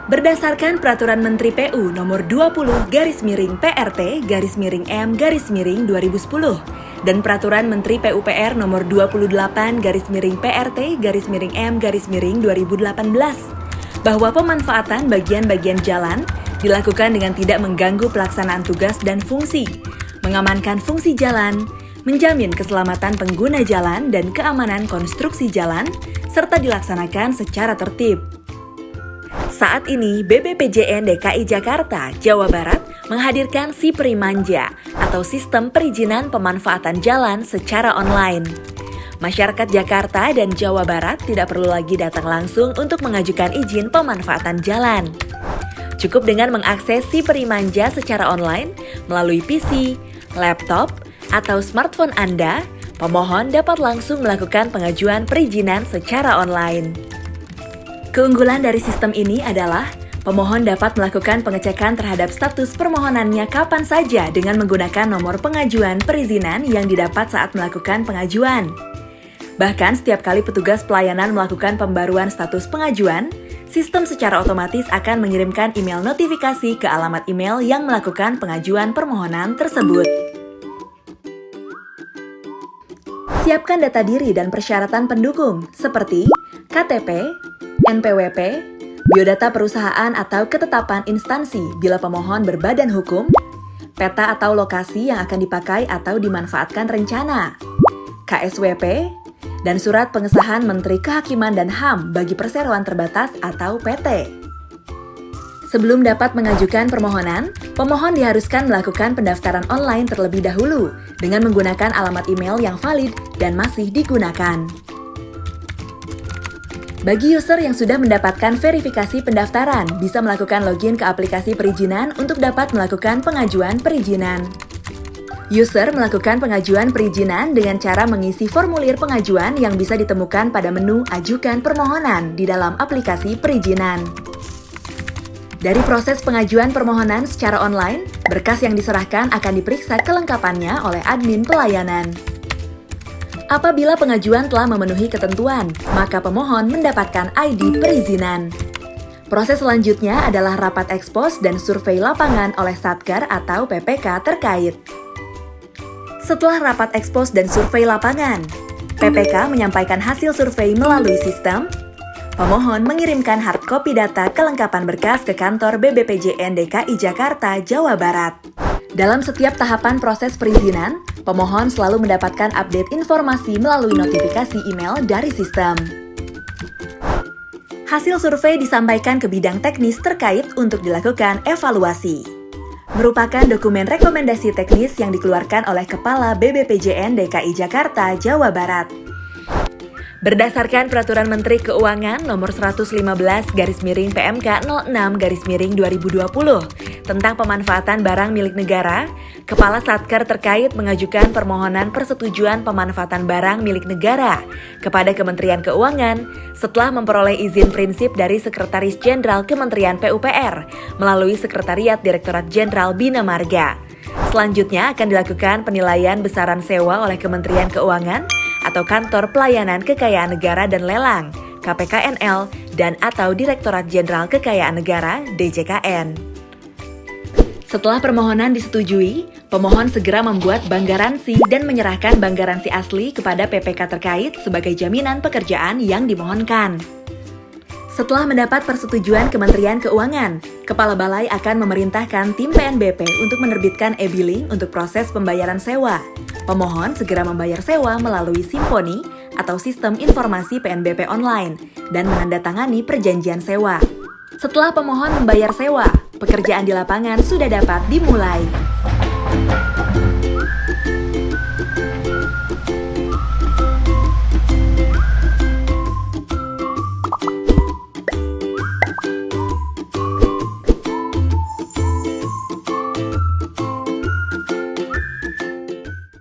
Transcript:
Berdasarkan Peraturan Menteri PU Nomor 20-PRT-M-2010 dan Peraturan Menteri PUPR Nomor 28-PRT-M-2018 bahwa pemanfaatan bagian-bagian jalan dilakukan dengan tidak mengganggu pelaksanaan tugas dan fungsi, mengamankan fungsi jalan, menjamin keselamatan pengguna jalan dan keamanan konstruksi jalan, serta dilaksanakan secara tertib. Saat ini, BPPJN DKI Jakarta, Jawa Barat menghadirkan SIPRI Manja atau Sistem Perizinan Pemanfaatan Jalan secara online. Masyarakat Jakarta dan Jawa Barat tidak perlu lagi datang langsung untuk mengajukan izin pemanfaatan jalan. Cukup dengan mengakses SIPRI Manja secara online melalui PC, laptop, atau smartphone Anda, pemohon dapat langsung melakukan pengajuan perizinan secara online. Keunggulan dari sistem ini adalah pemohon dapat melakukan pengecekan terhadap status permohonannya kapan saja dengan menggunakan nomor pengajuan perizinan yang didapat saat melakukan pengajuan. Bahkan setiap kali petugas pelayanan melakukan pembaruan status pengajuan, sistem secara otomatis akan mengirimkan email notifikasi ke alamat email yang melakukan pengajuan permohonan tersebut. Siapkan data diri dan persyaratan pendukung seperti KTP, NPWP, biodata perusahaan atau ketetapan instansi bila pemohon berbadan hukum, peta atau lokasi yang akan dipakai atau dimanfaatkan rencana, KSWP, dan surat pengesahan Menteri Kehakiman dan HAM bagi perseroan terbatas atau PT. Sebelum dapat mengajukan permohonan, pemohon diharuskan melakukan pendaftaran online terlebih dahulu dengan menggunakan alamat email yang valid dan masih digunakan. Bagi user yang sudah mendapatkan verifikasi pendaftaran, bisa melakukan login ke aplikasi perizinan untuk dapat melakukan pengajuan perizinan. User melakukan pengajuan perizinan dengan cara mengisi formulir pengajuan yang bisa ditemukan pada menu Ajukan Permohonan di dalam aplikasi perizinan. Dari proses pengajuan permohonan secara online, berkas yang diserahkan akan diperiksa kelengkapannya oleh admin pelayanan. Apabila pengajuan telah memenuhi ketentuan, maka pemohon mendapatkan ID perizinan. Proses selanjutnya adalah rapat ekspos dan survei lapangan oleh Satker atau PPK terkait. Setelah rapat ekspos dan survei lapangan, PPK menyampaikan hasil survei melalui sistem. Pemohon mengirimkan hard copy data kelengkapan berkas ke kantor BPPJN DKI Jakarta, Jawa Barat. Dalam setiap tahapan proses perizinan, pemohon selalu mendapatkan update informasi melalui notifikasi email dari sistem. Hasil survei disampaikan ke bidang teknis terkait untuk dilakukan evaluasi. Merupakan dokumen rekomendasi teknis yang dikeluarkan oleh Kepala BPPJN DKI Jakarta, Jawa Barat. Berdasarkan Peraturan Menteri Keuangan Nomor 115/PMK 06/2020 tentang pemanfaatan barang milik negara, Kepala Satker terkait mengajukan permohonan persetujuan pemanfaatan barang milik negara kepada Kementerian Keuangan setelah memperoleh izin prinsip dari Sekretaris Jenderal Kementerian PUPR melalui Sekretariat Direktorat Jenderal Bina Marga. Selanjutnya akan dilakukan penilaian besaran sewa oleh Kementerian Keuangan atau Kantor Pelayanan Kekayaan Negara dan Lelang, KPKNL, dan atau Direktorat Jenderal Kekayaan Negara, DJKN. Setelah permohonan disetujui, pemohon segera membuat bank garansi dan menyerahkan bank garansi asli kepada PPK terkait sebagai jaminan pekerjaan yang dimohonkan. Setelah mendapat persetujuan Kementerian Keuangan, Kepala Balai akan memerintahkan tim PNBP untuk menerbitkan e-billing untuk proses pembayaran sewa. Pemohon segera membayar sewa melalui Simponi atau Sistem Informasi PNBP Online dan menandatangani perjanjian sewa. Setelah pemohon membayar sewa, pekerjaan di lapangan sudah dapat dimulai.